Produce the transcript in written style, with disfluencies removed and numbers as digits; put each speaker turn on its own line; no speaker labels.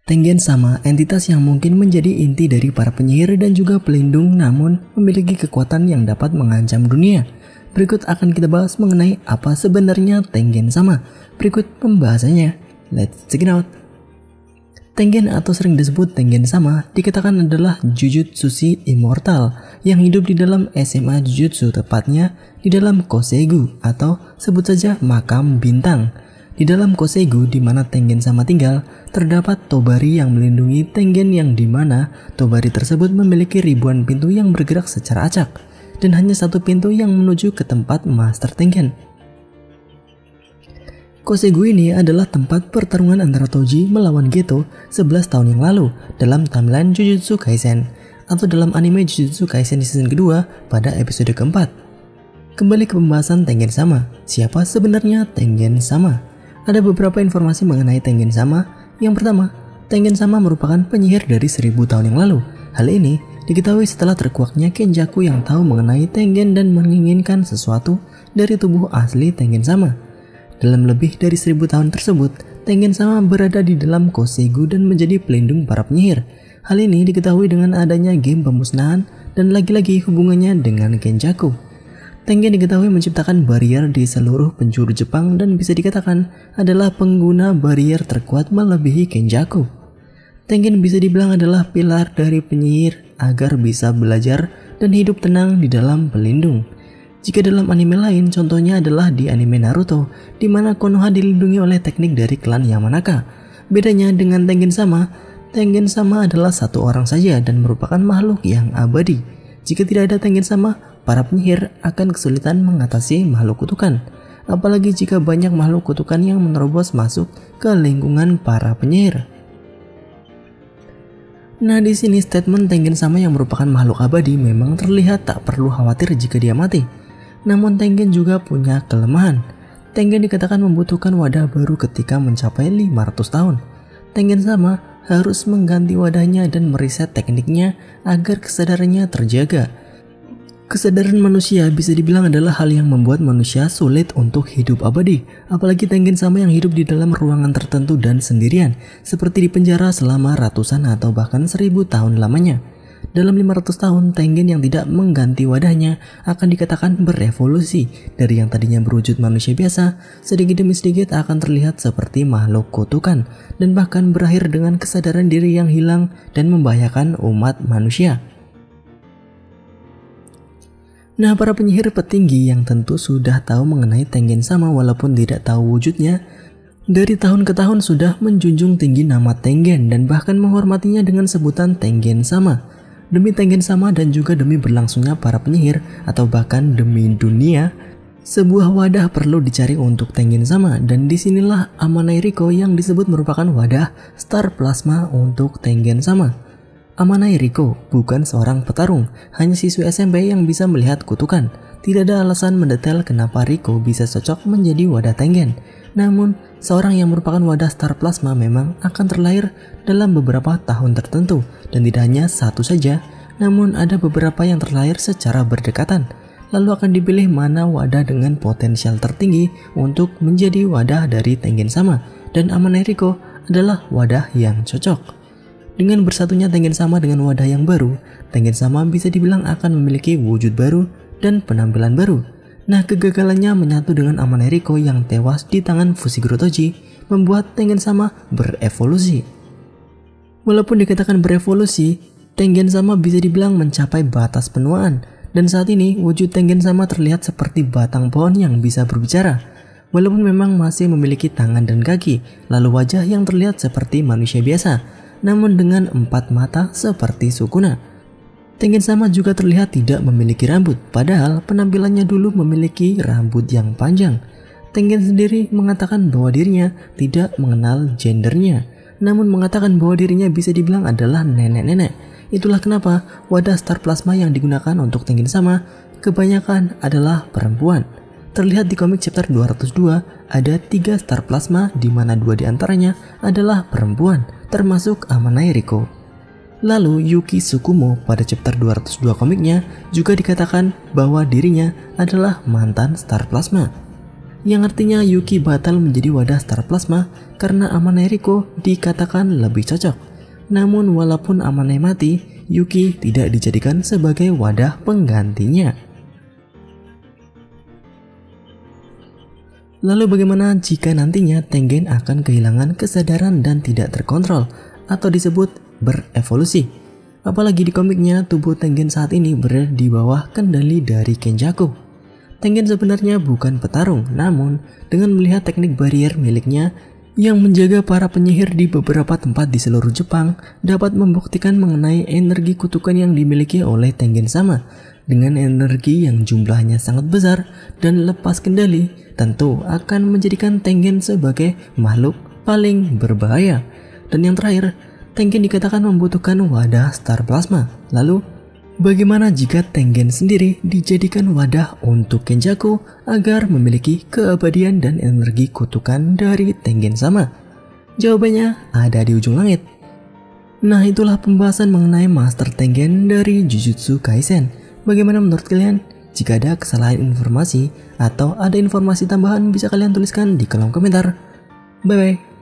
Tengen sama entitas yang mungkin menjadi inti dari para penyihir dan juga pelindung, namun memiliki kekuatan yang dapat mengancam dunia. Berikut akan kita bahas mengenai apa sebenarnya Tengen sama. Berikut pembahasannya. Let's check it out. Tengen atau sering disebut Tengen sama dikatakan adalah Jujutsushi immortal yang hidup di dalam SMA Jujutsu, tepatnya di dalam Koseigu atau sebut saja makam bintang. Di dalam Koseigu di mana Tengen sama tinggal, terdapat Tobari yang melindungi Tengen, yang dimana Tobari tersebut memiliki ribuan pintu yang bergerak secara acak dan hanya satu pintu yang menuju ke tempat Master Tengen. Koseigu ini adalah tempat pertarungan antara Toji melawan Geto 11 tahun yang lalu dalam timeline Jujutsu Kaisen atau dalam anime Jujutsu Kaisen di season kedua pada episode keempat. Kembali ke pembahasan Tengen sama. Siapa sebenarnya Tengen sama? Ada beberapa informasi mengenai Tengen sama. Yang pertama, Tengen sama merupakan penyihir dari 1000 tahun yang lalu. Hal ini diketahui setelah terkuaknya Kenjaku yang tahu mengenai Tengen dan menginginkan sesuatu dari tubuh asli Tengen sama. Dalam lebih dari 1000 tahun tersebut, Tengen sama berada di dalam Koseigu dan menjadi pelindung para penyihir. Hal ini diketahui dengan adanya game pemusnahan dan lagi-lagi hubungannya dengan Kenjaku. Tengen diketahui menciptakan barrier di seluruh penjuru Jepang dan bisa dikatakan adalah pengguna barrier terkuat melebihi Kenjaku. Tengen bisa dibilang adalah pilar dari penyihir agar bisa belajar dan hidup tenang di dalam pelindung. Jika dalam anime lain, contohnya adalah di anime Naruto, di mana Konoha dilindungi oleh teknik dari klan Yamanaka. Bedanya dengan Tengen sama adalah satu orang saja dan merupakan makhluk yang abadi. Jika tidak ada Tengen sama, para penyihir akan kesulitan mengatasi makhluk kutukan. Apalagi jika banyak makhluk kutukan yang menerobos masuk ke lingkungan para penyihir. Nah, di sini statement Tengen sama yang merupakan makhluk abadi memang terlihat tak perlu khawatir jika dia mati. Namun Tengen juga punya kelemahan. Tengen dikatakan membutuhkan wadah baru ketika mencapai 500 tahun. Tengen sama harus mengganti wadahnya dan meriset tekniknya agar kesadarannya terjaga. Kesadaran manusia bisa dibilang adalah hal yang membuat manusia sulit untuk hidup abadi. Apalagi Tengen sama yang hidup di dalam ruangan tertentu dan sendirian, seperti di penjara selama ratusan atau bahkan 1000 tahun lamanya. Dalam 500 tahun, Tengen yang tidak mengganti wadahnya akan dikatakan berevolusi. Dari yang tadinya berwujud manusia biasa, sedikit demi sedikit akan terlihat seperti makhluk kutukan, dan bahkan berakhir dengan kesadaran diri yang hilang dan membahayakan umat manusia. Nah, para penyihir petinggi yang tentu sudah tahu mengenai Tengen sama walaupun tidak tahu wujudnya, dari tahun ke tahun sudah menjunjung tinggi nama Tengen dan bahkan menghormatinya dengan sebutan Tengen sama. Demi Tengen sama dan juga demi berlangsungnya para penyihir atau bahkan demi dunia, sebuah wadah perlu dicari untuk Tengen sama, dan disinilah Amanai Riko yang disebut merupakan wadah Star Plasma untuk Tengen sama. Amanai Riko bukan seorang petarung, hanya siswi SMP yang bisa melihat kutukan. Tidak ada alasan mendetail kenapa Riko bisa cocok menjadi wadah Tengen. Namun, seorang yang merupakan wadah Star Plasma memang akan terlahir dalam beberapa tahun tertentu, dan tidak hanya satu saja, namun ada beberapa yang terlahir secara berdekatan. Lalu akan dipilih mana wadah dengan potensial tertinggi untuk menjadi wadah dari Tengen sama, dan Amanai Riko adalah wadah yang cocok. Dengan bersatunya Tengen sama dengan wadah yang baru, Tengen sama bisa dibilang akan memiliki wujud baru dan penampilan baru. Nah, kegagalannya menyatu dengan Amanai Riko yang tewas di tangan Fushiguro Toji membuat Tengen sama berevolusi. Walaupun dikatakan berevolusi, Tengen sama bisa dibilang mencapai batas penuaan, dan saat ini wujud Tengen sama terlihat seperti batang pohon yang bisa berbicara. Walaupun memang masih memiliki tangan dan kaki, lalu wajah yang terlihat seperti manusia biasa, namun dengan 4 mata seperti Sukuna. Tengen sama juga terlihat tidak memiliki rambut, padahal penampilannya dulu memiliki rambut yang panjang. Tengen sendiri mengatakan bahwa dirinya tidak mengenal gendernya, namun mengatakan bahwa dirinya bisa dibilang adalah nenek-nenek. Itulah kenapa wadah Star Plasma yang digunakan untuk Tengen sama kebanyakan adalah perempuan. Terlihat di komik chapter 202 ada 3 Star Plasma di mana 2 diantaranya adalah perempuan, termasuk Amanai Riko. Lalu Yuki Tsukumo pada chapter 202 komiknya juga dikatakan bahwa dirinya adalah mantan Star Plasma. yang artinya Yuki batal menjadi wadah Star Plasma karena Amane Riko dikatakan lebih cocok. Namun walaupun Amane mati, Yuki tidak dijadikan sebagai wadah penggantinya. Lalu bagaimana jika nantinya Tengen akan kehilangan kesadaran dan tidak terkontrol atau disebut berevolusi? Apalagi di komiknya tubuh Tengen saat ini berada di bawah kendali dari Kenjaku. Tengen sebenarnya bukan petarung, namun dengan melihat teknik barrier miliknya yang menjaga para penyihir di beberapa tempat di seluruh Jepang dapat membuktikan mengenai energi kutukan yang dimiliki oleh Tengen Sama. Dengan energi yang jumlahnya sangat besar dan lepas kendali, tentu akan menjadikan Tengen sebagai makhluk paling berbahaya. Dan yang terakhir, Tengen dikatakan membutuhkan wadah Star Plasma. Lalu, bagaimana jika Tengen sendiri dijadikan wadah untuk Kenjaku agar memiliki keabadian dan energi kutukan dari Tengen Sama? Jawabannya ada di ujung langit. Nah, itulah pembahasan mengenai Master Tengen dari Jujutsu Kaisen. Bagaimana menurut kalian? Jika ada kesalahan informasi atau ada informasi tambahan bisa kalian tuliskan di kolom komentar. Bye bye.